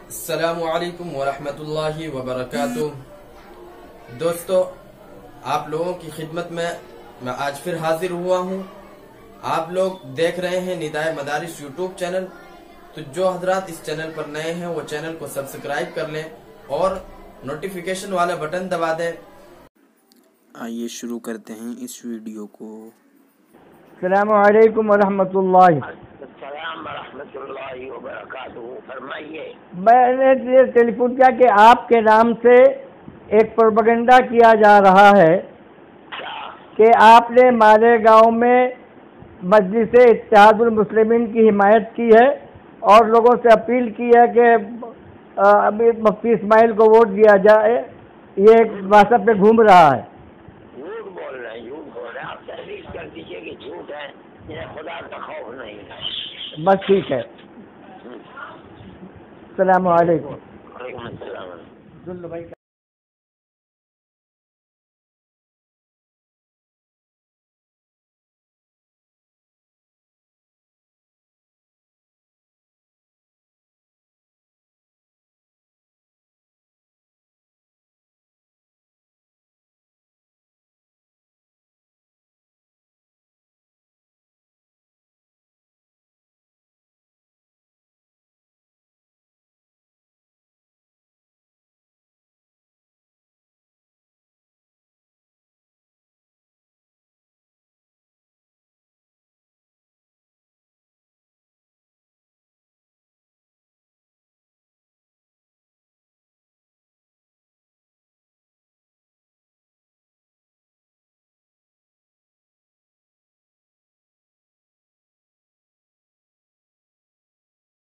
अस्सलामु अलैकुम वरहमतुल्लाहि वबरकातुह। दोस्तों, आप लोगों की खिदमत में मैं आज फिर हाजिर हुआ हूँ। आप लोग देख रहे हैं निदाए मदारिस यूट्यूब चैनल। तो जो हजरात इस चैनल पर नए हैं वो चैनल को सब्सक्राइब कर लें और नोटिफिकेशन वाला बटन दबा दें। आइए शुरू करते हैं इस वीडियो को। अस्सलामु अलैकुम वरहमतुल्लाहि। फरमाइए। मैंने ये टेलीफोन किया कि आपके नाम से एक प्रोपेगेंडा किया जा रहा है कि आपने मालेगांव में मजलिस इत्तेहादुल मुस्लिमीन की हिमायत की है और लोगों से अपील की है कि अभी मुफ्ती इस्माइल को वोट दिया जाए। ये व्हाट्सएप पे घूम रहा है। झूठ बोल रहे हैं, झूठ बोल रहे हैं। आप तहरीर कर दीजिए कि झूठ है, इन्हें खुदा का खौफ नहीं है। बस ठीक है। अस्सलामु अलैकुम। वालेकुम अस्सलाम। भाई